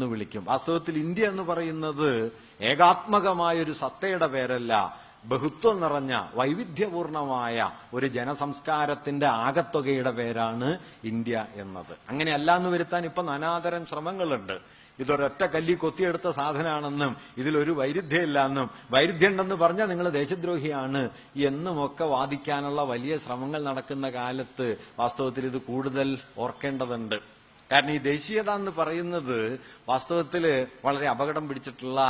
എന്ന് വിളിക്കും. വാസ്തവത്തിൽ ഇന്ത്യ എന്ന് പറയുന്നത് ഏകാത്മകമായ ഒരു സത്തയുടെ പേരല്ല, ബഹുത്വം നിറഞ്ഞ വൈവിധ്യപൂർണമായ ഒരു ജനസംസ്കാരത്തിന്റെ ആകത്തുകയുടെ പേരാണ് ഇന്ത്യ എന്നത്. അങ്ങനെയല്ല എന്ന് വരുത്താൻ ഇപ്പൊ നാനാതരം ശ്രമങ്ങളുണ്ട്. ഇതൊരൊറ്റ കല്ലി കൊത്തിയെടുത്ത സാധനമാണെന്നും ഇതിലൊരു വൈരുദ്ധ്യമില്ല എന്നും, വൈരുദ്ധ്യം ഉണ്ടെന്ന് പറഞ്ഞാൽ നിങ്ങൾ ദേശദ്രോഹിയാണ് എന്നുമൊക്കെ വാദിക്കാനുള്ള വലിയ ശ്രമങ്ങൾ നടക്കുന്ന കാലത്ത് വാസ്തവത്തിൽ ഇത് കൂടുതൽ ഓർക്കേണ്ടതുണ്ട്. കാരണം ഈ ദേശീയത എന്ന് പറയുന്നത് വാസ്തവത്തിൽ വളരെ അപകടം പിടിച്ചിട്ടുള്ള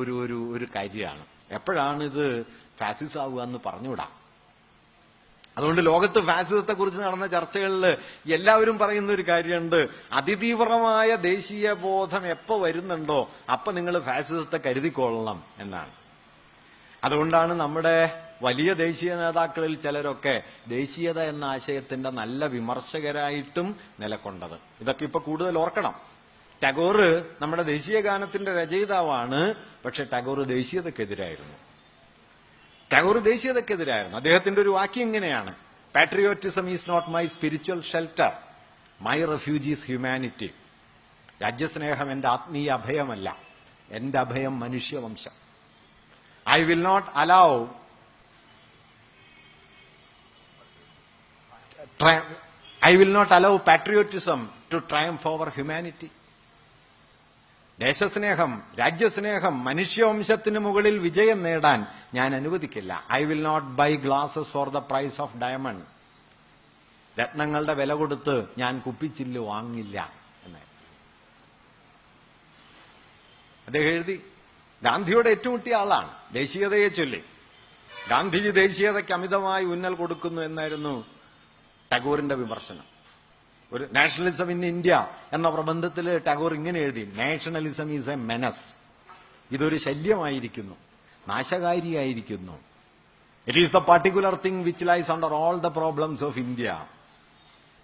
ഒരു കാര്യമാണ്. എപ്പോഴാണ് ഇത് ഫാസിസം ആവുക എന്ന് പറഞ്ഞുവിടാ. അതുകൊണ്ട് ലോകത്ത് ഫാസിസത്തെ കുറിച്ച് നടന്ന ചർച്ചകളിൽ എല്ലാവരും പറയുന്ന ഒരു കാര്യമുണ്ട്, അതിതീവ്രമായ ദേശീയ ബോധം എപ്പോ വരുന്നുണ്ടോ അപ്പൊ നിങ്ങൾ ഫാസിസത്തെ കരുതിക്കൊള്ളണം എന്നാണ്. അതുകൊണ്ടാണ് നമ്മുടെ വലിയ ദേശീയ നേതാക്കളിൽ ചിലരൊക്കെ ദേശീയത എന്ന ആശയത്തിന്റെ നല്ല വിമർശകരായിട്ടും നിലകൊണ്ടത്. ഇതൊക്കെ ഇപ്പൊ കൂടുതൽ ഓർക്കണം. ടാഗോർ നമ്മുടെ ദേശീയ ഗാനത്തിന്റെ രചയിതാവാണ്, പക്ഷെ ടാഗോർ ദേശീയതക്കെതിരായിരുന്നു. അദ്ദേഹത്തിന്റെ ഒരു വാക്യം ഇങ്ങനെയാണ്: patriotism is not my spiritual shelter, my refuge is humanity. രാജ്യസ്നേഹം എന്റെ ആത്മീയ അഭയമല്ല, എന്റെ അഭയം മനുഷ്യവംശം. I will not allow patriotism to triumph over humanity. ദേശസ്നേഹം, രാജ്യസ്നേഹം, മനുഷ്യവംശത്തിന് മുകളിൽ വിജയം നേടാൻ ഞാൻ അനുവദിക്കില്ല. I will not buy glasses for the price of diamond. രത്നങ്ങളുടെ വില കൊടുത്ത് ഞാൻ കുപ്പിച്ചില്ല് വാങ്ങില്ല എന്ന് അദ്ദേഹം എഴുതി. ഗാന്ധിയോട് ഏറ്റുമുട്ടിയ ആളാണ് ദേശീയതയെ ചൊല്ലി. ഗാന്ധിജി ദേശീയതയ്ക്ക് അമിതമായി ഊന്നൽ കൊടുക്കുന്നു എന്നായിരുന്നു ടാഗോറിന്റെ വിമർശനം. ഒരു നാഷണലിസം ഇൻ ഇന്ത്യ എന്ന പ്രബന്ധത്തിൽ ടാഗോർ ഇങ്ങനെ എഴുതി: നാഷണലിസം ഈസ് എ മെനസ്. ഇതൊരു ശല്യമായിരിക്കുന്നു, നാശകാരിയായിരിക്കുന്നു. It is the particular thing which lies under all the problems of India.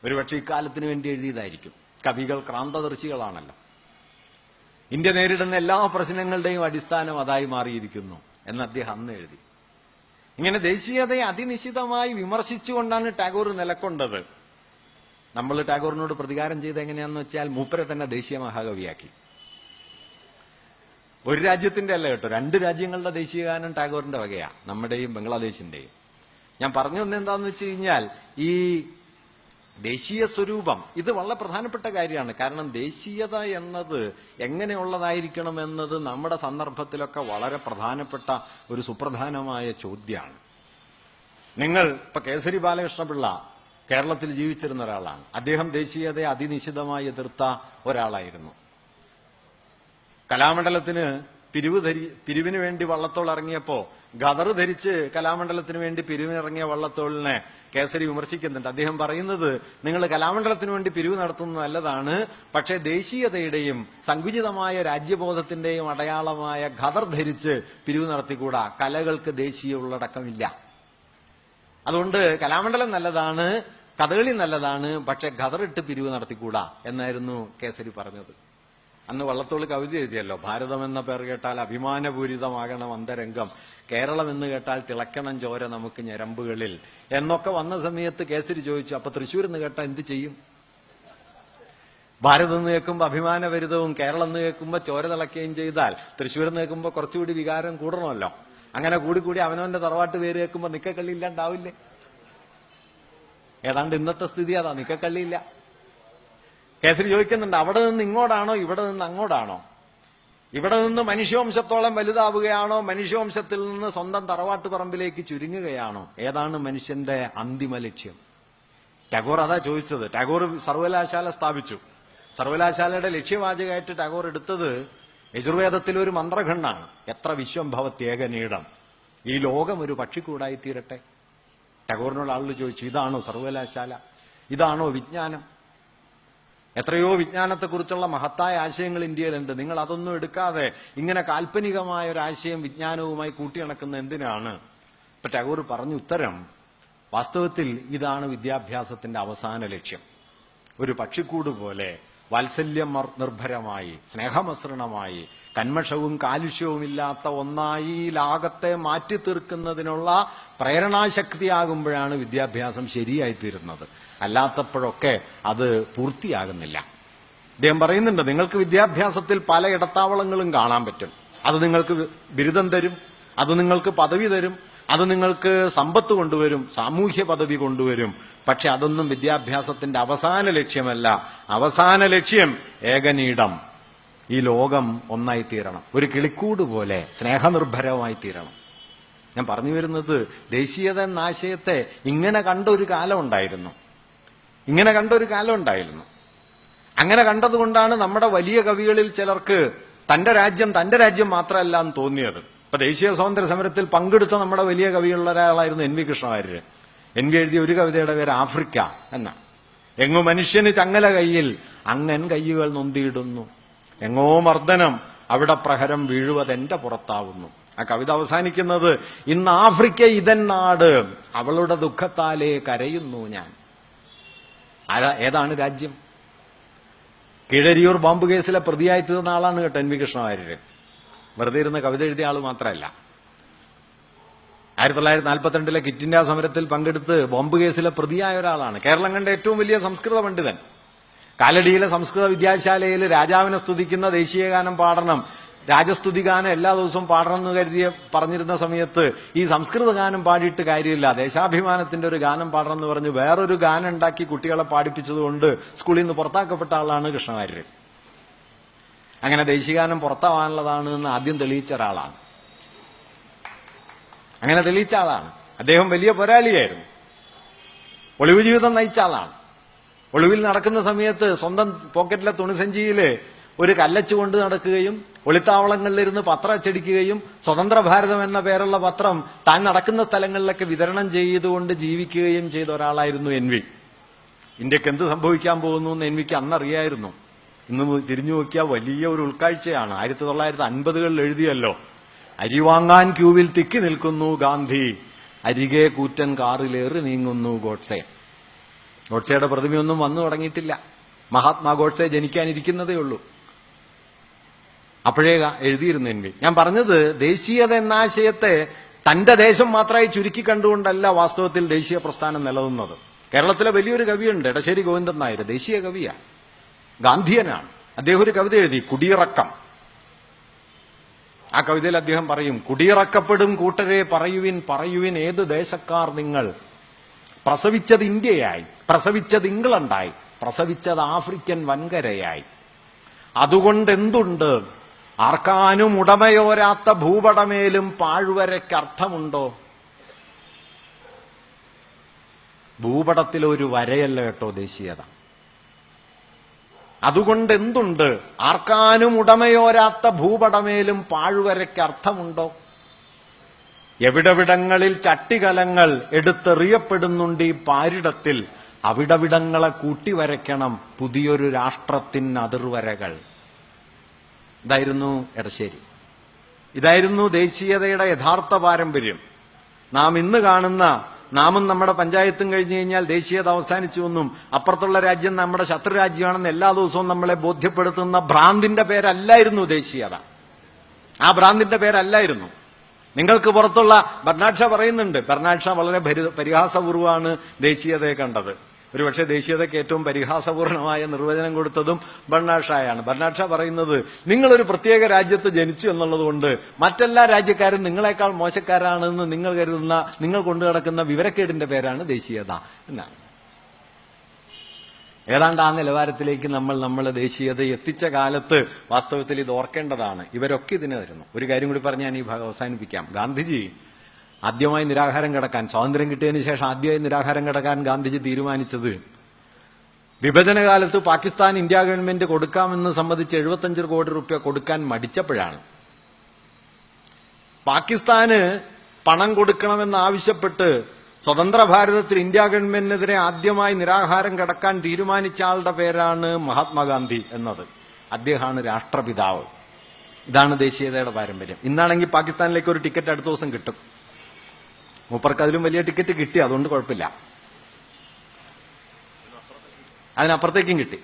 ഒരുപക്ഷെ ഇക്കാലത്തിന് വേണ്ടി എഴുതിയതായിരിക്കും. കവികൾ ക്രാന്തദർശികളാണല്ലോ. ഇന്ത്യ നേരിടുന്ന എല്ലാ പ്രശ്നങ്ങളുടെയും അടിസ്ഥാനം അതായി മാറിയിരിക്കുന്നു എന്ന് അദ്ദേഹം അന്ന് എഴുതി. ഇങ്ങനെ ദേശീയതയെ അതിനിശിതമായി വിമർശിച്ചുകൊണ്ടാണ് ടാഗോർ നിലകൊണ്ടത്. നമ്മൾ ടാഗോറിനോട് പ്രതികാരം ചെയ്ത് എങ്ങനെയാണെന്ന് വെച്ചാൽ മൂപ്പരെ തന്നെ ദേശീയ മഹാകവിയാക്കി. ഒരു രാജ്യത്തിന്റെ അല്ല കേട്ടോ, 2 രാജ്യങ്ങളുടെ ദേശീയഗാനം ടാഗോറിന്റെ വകയാ, നമ്മുടെയും ബംഗ്ലാദേശിന്റെയും. ഞാൻ പറഞ്ഞു വന്നെന്താന്ന് വെച്ച് കഴിഞ്ഞാൽ ഈ ദേശീയ സ്വരൂപം ഇത് വളരെ പ്രധാനപ്പെട്ട കാര്യമാണ്. കാരണം ദേശീയത എന്നത് എങ്ങനെയുള്ളതായിരിക്കണം എന്നത് നമ്മുടെ സന്ദർഭത്തിലൊക്കെ വളരെ പ്രധാനപ്പെട്ട ഒരു സുപ്രധാനമായ ചോദ്യമാണ്. നിങ്ങൾ ഇപ്പൊ കേസരി ബാലകൃഷ്ണപിള്ള കേരളത്തിൽ ജീവിച്ചിരുന്ന ഒരാളാണ്. അദ്ദേഹം ദേശീയതയെ അതിനിശിതമായി എതിർത്ത ഒരാളായിരുന്നു. കലാമണ്ഡലത്തിന് പിരിവിന് വേണ്ടി വള്ളത്തോൾ ഇറങ്ങിയപ്പോ ഗദർ ധരിച്ച് കലാമണ്ഡലത്തിന് വേണ്ടി പിരിവിനിറങ്ങിയ വള്ളത്തോളിനെ കേസരി വിമർശിക്കുന്നുണ്ട്. അദ്ദേഹം പറയുന്നത്, നിങ്ങൾ കലാമണ്ഡലത്തിന് വേണ്ടി പിരിവ് നടത്തുന്നത് നല്ലതാണ്, പക്ഷേ ദേശീയതയുടെയും സങ്കുചിതമായ രാജ്യബോധത്തിന്റെയും അടയാളമായ ഖദർ ധരിച്ച് പിരിവ് നടത്തിക്കൂടാ, കലകൾക്ക് ദേശീയ ഉള്ളടക്കമില്ല. അതുകൊണ്ട് കലാമണ്ഡലം നല്ലതാണ്, കഥകളി നല്ലതാണ്, പക്ഷെ ഖദറിട്ട് പിരിവ് നടത്തിക്കൂടാ എന്നായിരുന്നു കേസരി പറഞ്ഞത്. അന്ന് വള്ളത്തോൾ കവിത എഴുതിയല്ലോ: ഭാരതം എന്ന പേർ കേട്ടാൽ അഭിമാനപൂരിതമാകണം അന്തരംഗം, കേരളം എന്ന് കേട്ടാൽ തിളക്കണം ചോര നമുക്ക് ഞരമ്പുകളിൽ എന്നൊക്കെ വന്ന സമയത്ത് കേസരി ചോദിച്ചു, അപ്പൊ തൃശ്ശൂർ എന്ന് കേട്ടാൽ എന്ത് ചെയ്യും? ഭാരതം എന്ന് കേൾക്കുമ്പോൾ അഭിമാനപരിതവും കേരളം എന്ന് കേൾക്കുമ്പോൾ ചോര തിളക്കുകയും ചെയ്താൽ തൃശ്ശൂർ എന്ന് കേൾക്കുമ്പോൾ കുറച്ചുകൂടി വികാരം കൂടണമല്ലോ. അങ്ങനെ കൂടി അവനവന്റെ തറവാട്ട് പേര് കേൾക്കുമ്പോൾ നിക്കക്കള്ളി ഇല്ലാണ്ടാവില്ലേ? ഏതാണ്ട് ഇന്നത്തെ സ്ഥിതി അതാ, നിക്കക്കള്ളിയില്ല. കേസരി ചോദിക്കുന്നുണ്ട്, അവിടെ നിന്ന് ഇങ്ങോട്ടാണോ ഇവിടെ നിന്ന് അങ്ങോട്ടാണോ? ഇവിടെ നിന്ന് മനുഷ്യവംശത്തോളം വലുതാവുകയാണോ, മനുഷ്യവംശത്തിൽ നിന്ന് സ്വന്തം തറവാട്ട് പറമ്പിലേക്ക് ചുരുങ്ങുകയാണോ? ഏതാണ് മനുഷ്യന്റെ അന്തിമ ലക്ഷ്യം? ടാഗോർ അതാ ചോദിച്ചത്. ടാഗോർ സർവകലാശാല സ്ഥാപിച്ചു. സർവകലാശാലയുടെ ലക്ഷ്യവാചകമായിട്ട് ടാഗോർ എടുത്തത് യജുർവേദത്തിലെ ഒരു മന്ത്രഖണ്ഡാണ്: എത്ര വിശ്വം ഭവത്യേകനീടം, ഈ ലോകം ഒരു പക്ഷിക്കൂടായി തീരട്ടെ. ടാഗോറിനോട് ആളുകൾ ചോദിച്ചു, ഇതാണോ സർവകലാശാല? ഇതാണോ വിജ്ഞാനം? എത്രയോ വിജ്ഞാനത്തെക്കുറിച്ചുള്ള മഹത്തായ ആശയങ്ങൾ ഇന്ത്യയിലുണ്ട്. നിങ്ങൾ അതൊന്നും എടുക്കാതെ ഇങ്ങനെ കാൽപ്പനികമായ ഒരു ആശയം വിജ്ഞാനവുമായി കൂട്ടിയിണക്കുന്ന എന്തിനാണ്? ഇപ്പൊ ടാഗോർ പറഞ്ഞ ഉത്തരം വാസ്തവത്തിൽ ഇതാണ് വിദ്യാഭ്യാസത്തിന്റെ അവസാന ലക്ഷ്യം. ഒരു പക്ഷിക്കൂട് പോലെ വാത്സല്യം നിർഭരമായി, സ്നേഹമസൃണമായി, കന്മഷവും കാലുഷ്യവുമില്ലാത്ത ഒന്നായി ഈ ലോകത്തെ മാറ്റി തീർക്കുന്നതിനുള്ള പ്രേരണാശക്തിയാകുമ്പോഴാണ് വിദ്യാഭ്യാസം ശരിയായിത്തീരുന്നത്. അല്ലാത്തപ്പോഴൊക്കെ അത് പൂർത്തിയാകുന്നില്ല. അദ്ദേഹം പറയുന്നുണ്ട്, നിങ്ങൾക്ക് വിദ്യാഭ്യാസത്തിൽ പല ഇടത്താവളങ്ങളും കാണാൻ പറ്റും. അത് നിങ്ങൾക്ക് ബിരുദം തരും, അത് നിങ്ങൾക്ക് പദവി തരും, അത് നിങ്ങൾക്ക് സമ്പത്ത് കൊണ്ടുവരും, സാമൂഹ്യ പദവി കൊണ്ടുവരും. പക്ഷെ അതൊന്നും വിദ്യാഭ്യാസത്തിന്റെ അവസാന ലക്ഷ്യമല്ല. അവസാന ലക്ഷ്യം ഏകനീടം, ഈ ലോകം ഒന്നായി തീരണം, ഒരു കിളിക്കൂട് പോലെ സ്നേഹനിർഭരമായി തീരണം. ഞാൻ പറഞ്ഞു വരുന്നത്, ദേശീയത എന്ന ആശയത്തെ ഇങ്ങനെ കണ്ട ഒരു കാലം ഉണ്ടായിരുന്നു. അങ്ങനെ കണ്ടതുകൊണ്ടാണ് നമ്മുടെ വലിയ കവികളിൽ ചിലർക്ക് തന്റെ രാജ്യം മാത്രമല്ല എന്ന് തോന്നിയത്. ഇപ്പൊ ദേശീയ സ്വാതന്ത്ര്യ സമരത്തിൽ പങ്കെടുത്ത നമ്മുടെ വലിയ കവികളുള്ള ഒരാളായിരുന്നു NV കൃഷ്ണവാര്യർ. NV എഴുതിയ ഒരു കവിതയുടെ പേര് ആഫ്രിക്ക എന്ന. എങ്ങോ മനുഷ്യന് ചങ്ങല കയ്യിൽ അങ്ങൻ കയ്യുകൾ നൊന്തിയിടുന്നു, എങ്ങോ മർദ്ദനം അവിടെ പ്രഹരം വീഴുവതെന്റെ പുറത്താവുന്നു. ആ കവിത അവസാനിക്കുന്നത്, ഇന്ന് ആഫ്രിക്ക ഇതൻ നാട്, അവളുടെ ദുഃഖത്താലേ കരയുന്നു ഞാൻ. ഏതാണ് രാജ്യം? കീഴരിയൂർ ബോംബ് കേസിലെ പ്രതിയായി തീർന്ന ആളാണ് കേട്ടോ NV കൃഷ്ണവാര്യർ. വെറുതെ ഇരുന്ന് കവിത എഴുതിയ ആള് മാത്രമല്ല. 1942 ക്വിറ്റ് ഇന്ത്യ സമരത്തിൽ പങ്കെടുത്ത് ബോംബ് കേസിലെ പ്രതിയായ ഒരാളാണ്. കേരളം കണ്ട ഏറ്റവും വലിയ സംസ്കൃത പണ്ഡിതൻ. കാലടിയിലെ സംസ്കൃത വിദ്യാശാലയിൽ രാജാവിനെ സ്തുതിക്കുന്ന ദേശീയഗാനം പാടണം, രാജസ്തുതി ഗാനം എല്ലാ ദിവസവും പാടണം എന്ന് പറഞ്ഞിരുന്ന സമയത്ത് ഈ സംസ്കൃത ഗാനം പാടിയിട്ട് കാര്യമില്ല, ദേശാഭിമാനത്തിന്റെ ഒരു ഗാനം പാടണം എന്ന് പറഞ്ഞ് വേറൊരു ഗാനം ഉണ്ടാക്കി കുട്ടികളെ പാടിപ്പിച്ചതുകൊണ്ട് സ്കൂളിൽ നിന്ന് പുറത്താക്കപ്പെട്ട ആളാണ് കൃഷ്ണവാര്യർ. അങ്ങനെ ദേശീയഗാനം പുറത്താവാനുള്ളതാണ് എന്ന് ആദ്യം തെളിയിച്ച ഒരാളാണ്. അദ്ദേഹം വലിയ പോരാളിയായിരുന്നു. ഒളിവ് ജീവിതം നയിച്ച ആളാണ്. ഒളിവിൽ നടക്കുന്ന സമയത്ത് സ്വന്തം പോക്കറ്റിലെ തുണിസഞ്ചിയില് ഒരു കല്ലച്ച് കൊണ്ട് നടക്കുകയും ഒളിത്താവളങ്ങളിലിരുന്ന് പത്രം അച്ചടിക്കുകയും സ്വതന്ത്ര ഭാരതം എന്ന പേരുള്ള പത്രം താൻ നടക്കുന്ന സ്ഥലങ്ങളിലൊക്കെ വിതരണം ചെയ്തുകൊണ്ട് ജീവിക്കുകയും ചെയ്ത ഒരാളായിരുന്നു NV. ഇന്ത്യക്ക് എന്ത് സംഭവിക്കാൻ പോകുന്നു എന്ന് NVക്ക് അന്നറിയായിരുന്നു. ഇന്ന് തിരിഞ്ഞു നോക്കിയാൽ വലിയ ഒരു ഉൾക്കാഴ്ചയാണ്. 1950കളിൽ എഴുതിയല്ലോ, അരിവാങ്ങാൻ ക്യൂവിൽ തിക്കി നിൽക്കുന്നു ഗാന്ധി, അരികെ കൂറ്റൻ കാറിലേറി നീങ്ങുന്നു ഗോഡ്സെ. ഗോഡ്സെയുടെ പ്രതിമയൊന്നും വന്നു തുടങ്ങിയിട്ടില്ല. മഹാത്മാ ഗോഡ്സെ ജനിക്കാനിരിക്കുന്നതേ ഉള്ളൂ. അപ്പോഴേ എഴുതിയിരുന്നു NV. ഞാൻ പറഞ്ഞത്, ദേശീയത എന്ന ആശയത്തെ തന്റെ ദേശം മാത്രമായി ചുരുക്കി കണ്ടുകൊണ്ടല്ല വാസ്തവത്തിൽ ദേശീയ പ്രസ്ഥാനം നിലനിന്നത്. കേരളത്തിലെ വലിയൊരു കവിയുണ്ട്, എടശ്ശേരി ഗോവിന്ദൻ നായർ, ദേശീയ കവിയാണ്, ഗാന്ധിയനാണ്. അദ്ദേഹം ഒരു കവിത എഴുതി, കുടിയിറക്കം. ആ കവിതയിൽ അദ്ദേഹം പറയും, കുടിയിറക്കപ്പെടും കൂട്ടരെ പറയുവിൻ ഏത് ദേശക്കാർ നിങ്ങൾ, പ്രസവിച്ചത് ഇന്ത്യയായി, പ്രസവിച്ചത് ഇംഗ്ലണ്ടായി, പ്രസവിച്ചത് ആഫ്രിക്കൻ വൻകരയായി. അതുകൊണ്ടെന്തുണ്ട് ആർക്കാനും ഉടമയോരാത്ത ഭൂപടമേലും പാഴ്വരയ്ക്കർത്ഥമുണ്ടോ? ഭൂപടത്തിലൊരു വരയല്ല കേട്ടോ ദേശീയത. അതുകൊണ്ടെന്തുണ്ട് ആർക്കാനും ഉടമയോരാത്ത ഭൂപടമേലും പാഴ്വരയ്ക്ക് അർത്ഥമുണ്ടോ? എവിടവിടങ്ങളിൽ ചട്ടികലങ്ങൾ എടുത്തെറിയപ്പെടുന്നുണ്ട് ഈ പാരിടത്തിൽ, അവിടവിടങ്ങളെ കൂട്ടിവരയ്ക്കണം പുതിയൊരു രാഷ്ട്രത്തിന് അതിർവരകൾ. ഇതായിരുന്നു എടശ്ശേരി. ഇതായിരുന്നു ദേശീയതയുടെ യഥാർത്ഥ പാരമ്പര്യം. നാം ഇന്ന് കാണുന്ന, നാമും നമ്മുടെ പഞ്ചായത്തും കഴിഞ്ഞു കഴിഞ്ഞാൽ ദേശീയത അവസാനിച്ചു എന്നും അപ്പുറത്തുള്ള രാജ്യം നമ്മുടെ ശത്രുരാജ്യമാണെന്ന് എല്ലാ ദിവസവും നമ്മളെ ബോധ്യപ്പെടുത്തുന്ന ഭ്രാന്തിന്റെ പേരല്ലായിരുന്നു ദേശീയത. ആ ഭ്രാന്തിന്റെ പേരല്ലായിരുന്നു. നിങ്ങൾക്ക് പുറത്തുള്ള ബർണാഡ് ഷാ പറയുന്നുണ്ട്, ബർണാഡ് ഷാ വളരെ പരിഹാസപൂർവ്വമാണ് ദേശീയതയെ കണ്ടത്. ഒരുപക്ഷെ ദേശീയതയ്ക്ക് ഏറ്റവും പരിഹാസപൂർണമായ നിർവചനം കൊടുത്തതും ബർണാഡ് ഷായാണ്. ബർണാഡ് ഷാ പറയുന്നത്, നിങ്ങളൊരു പ്രത്യേക രാജ്യത്ത് ജനിച്ചു എന്നുള്ളത് കൊണ്ട് മറ്റെല്ലാ രാജ്യക്കാരും നിങ്ങളെക്കാൾ മോശക്കാരാണെന്ന് നിങ്ങൾ കരുതുന്ന, നിങ്ങൾ കൊണ്ടു നടക്കുന്ന വിവരക്കേടിന്റെ പേരാണ് ദേശീയത എന്നാണ്. ഏതാണ്ട് ആ നിലവാരത്തിലേക്ക് നമ്മളെ ദേശീയത എത്തിച്ച കാലത്ത് വാസ്തവത്തിൽ ഇത് ഓർക്കേണ്ടതാണ്. ഇവരൊക്കെ ഇതിന് വരുന്നു. ഒരു കാര്യം കൂടി പറഞ്ഞ് ഞാൻ ഈ ഭാഗം അവസാനിപ്പിക്കാം. ഗാന്ധിജി ആദ്യമായി നിരാഹാരം കിടക്കാൻ, സ്വാതന്ത്ര്യം കിട്ടിയതിന് ശേഷം ആദ്യമായി നിരാഹാരം കിടക്കാൻ ഗാന്ധിജി തീരുമാനിച്ചത് വിഭജനകാലത്ത് പാകിസ്ഥാൻ ഇന്ത്യ ഗവൺമെന്റ് കൊടുക്കാമെന്ന് സംബന്ധിച്ച് 75 കോടി രൂപ കൊടുക്കാൻ മടിച്ചപ്പോഴാണ്. പാകിസ്ഥാന് പണം കൊടുക്കണമെന്ന് ആവശ്യപ്പെട്ട് സ്വതന്ത്ര ഭാരതത്തിൽ ഇന്ത്യ ഗവൺമെന്റിനെതിരെ ആദ്യമായി നിരാഹാരം കിടക്കാൻ തീരുമാനിച്ച ആളുടെ പേരാണ് മഹാത്മാഗാന്ധി എന്നത്. അദ്ദേഹമാണ് രാഷ്ട്രപിതാവ്. ഇതാണ് ദേശീയതയുടെ പാരമ്പര്യം. ഇന്നാണെങ്കിൽ പാകിസ്ഥാനിലേക്ക് ഒരു ടിക്കറ്റ് അടുത്ത ദിവസം കിട്ടും. മൂപ്പർക്ക് അതിലും വലിയ ടിക്കറ്റ് കിട്ടി, അതുകൊണ്ട് കുഴപ്പമില്ല. അതിനപ്പുറത്തേക്കും കിട്ടി.